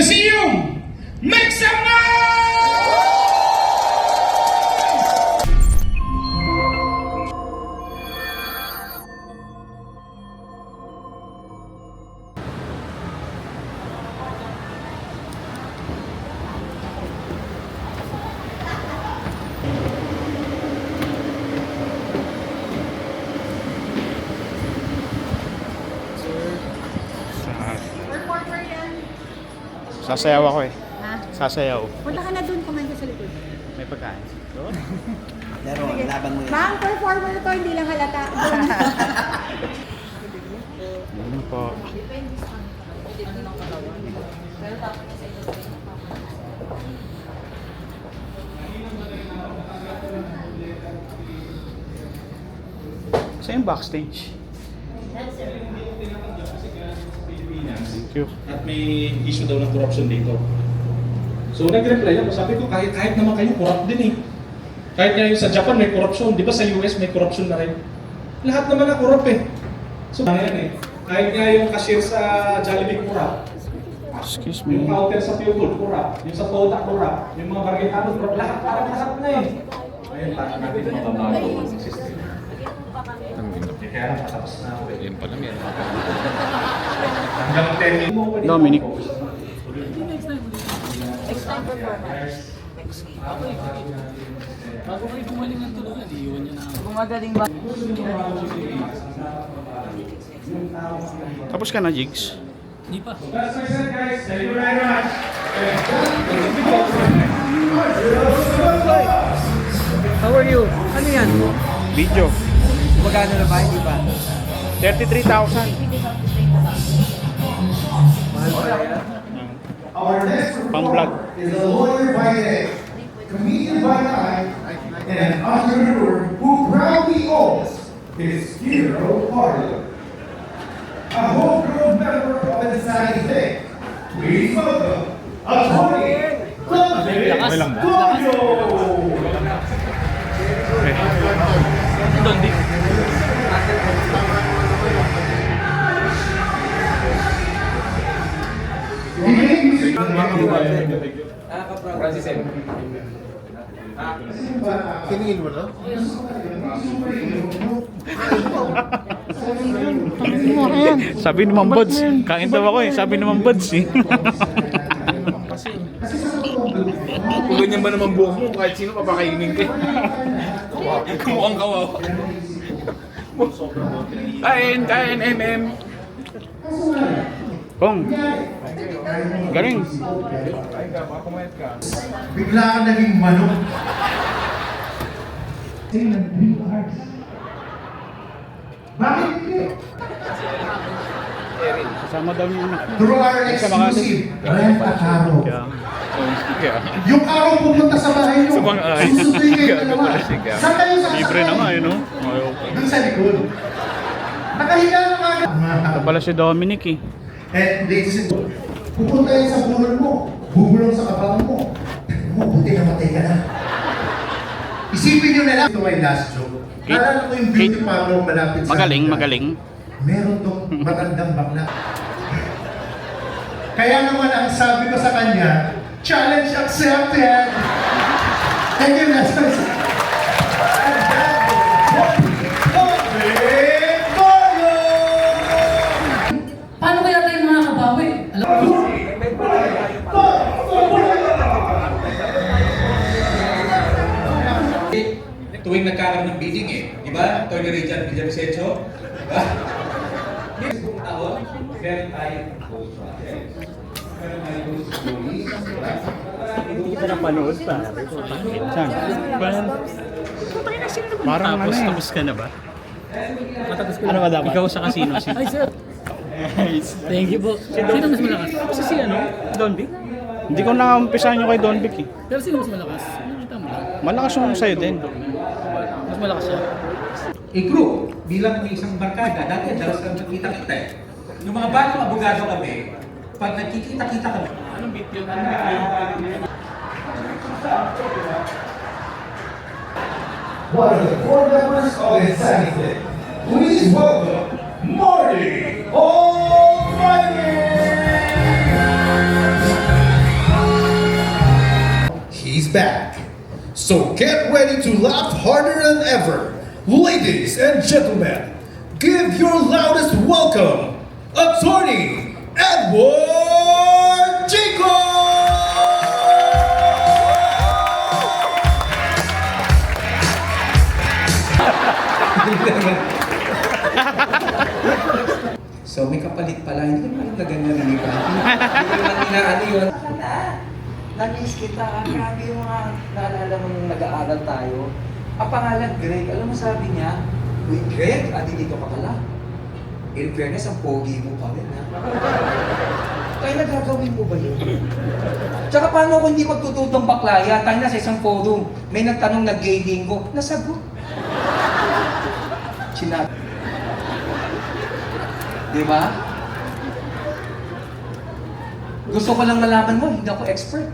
Coliseum. Make some noise! Reporter yan. Sasayaw ako eh. Ha? Sasayaw. Punta ka na dun, kumain ka sa likod. May pagkain. Doon? Laro, laban mo yan. Bang performer to, hindi lang halata. Doon. Ano po? Saan yung backstage? Thank you. At may issue daw ng corruption dito. So nag-reply ako, sabi ko kahit naman kayo corrupt din eh. Kahit nga yung sa Japan may corruption, di ba sa US may corruption na rin? Lahat naman na corrupt eh. So ano yan eh, kahit nga yung cashier sa Jollibee corrupt, Excuse yung me. counter sa Fuel corrupt, yung sa Toda corrupt, yung mga bargetado corrupt, lahat na eh. Ayun, para natin mababago ang system. Kaya lang patapos na ako eh. Yan pala yan. Hanggang 10 minutes. Dominic. Next time performance. Bago kayo gumaling ng tulungan, iiwan niya na ako. Gumagaling ba? Tapos ka na, Jigs? Hindi pa. That's my set, guys. Thank you very much. How are you? Ano yan? Video. Magkano na ba? Hindi pa. 33,000. Mahal pa yan? Our next Pang vlog. is a lawyer by day, comedian by night, and an entrepreneur who proudly owns his funeral parlor. A homegrown member of Insanity Thing. Please welcome attorney Clovis Claudio. Doon, di. Kiningin mo na? Sabi naman Buds. Kain daw ako eh. Sabi naman Buds eh. Kung ganyan ba naman buhok mo, kahit sino papakainin ka. Kumukhang kawawa. Kain, MM. Kong. Galing. Bigla ka naging manok. Bakit hindi? Kasama daw niya anak. Through our exclusive rent a caro. Kaya. Yung araw pupunta sa bahay nyo, Sa mga ay. susunduin kayo Gago dalawa. pala siya, kaya. Saan kayo sasakay? Libre naman eh, no? Ayaw. Doon sa likod. Nakahiga na agad. Ito pala si Dominic eh. And ladies and gentlemen, pupunta yan sa bulon mo, bubulong sa kapalan mo. Buti namatay ka na. Isipin nyo na lang. Ito my last joke. Naalala ko yung beauty parlor malapit sa... Magaling. Meron tong matandang bakla. Kaya naman ang sabi ko sa kanya, challenge accepted! Thank you, Nestor. And that was Victoria! Paano kaya tayo makakabawi? Alam mo, Tuwing nagkakaroon ng bidding eh, di ba? Attorney Richard Villavicencio, di ba? Yes, buong taon, meron tayong meron tayong Hindi ko napanood pa. Saan? Parang ano eh. Tapos ka na ba? Matapos ka na. Ano ba dapat? Ikaw sa casino. Ay, sir. Thank you po. Sino mas malakas? Kasi si ano? Don Vic? Hindi ko na-umpisahan nyo kay Don Vic eh. Pero sino mas malakas? Nakita mo lang. Malakas yung sa'yo din. Mas malakas siya. group bilang may isang barkada, dati dalas lang nakita-kita eh. Yung mga batang abogado kami, pag nagkikita-kita kami, Anong beat yun? One of the four members of Insanity. Please welcome Marty Almighty! So get ready to laugh harder than ever. Ladies and gentlemen, give your loudest welcome, Attorney Edward Chico! So may kapalit pala, hindi ko alam na ganyan ang iba. Hindi ko lang inaano yun. Na-miss kita, grabe yung mga naalala mo nung nag-aaral tayo. Ang pangalan Greg, alam mo sabi niya, "Uy Greg, dito ka pala." In fairness, ang pogi mo pa rin ha. Kaya nagagawin mo ba yun? Tsaka paano kung hindi magtututong baklaya? Tayo na sa isang forum, may nagtanong na gay bingo, nasagot. Sinabi. Di ba? Gusto ko lang malaman mo, hindi ako expert.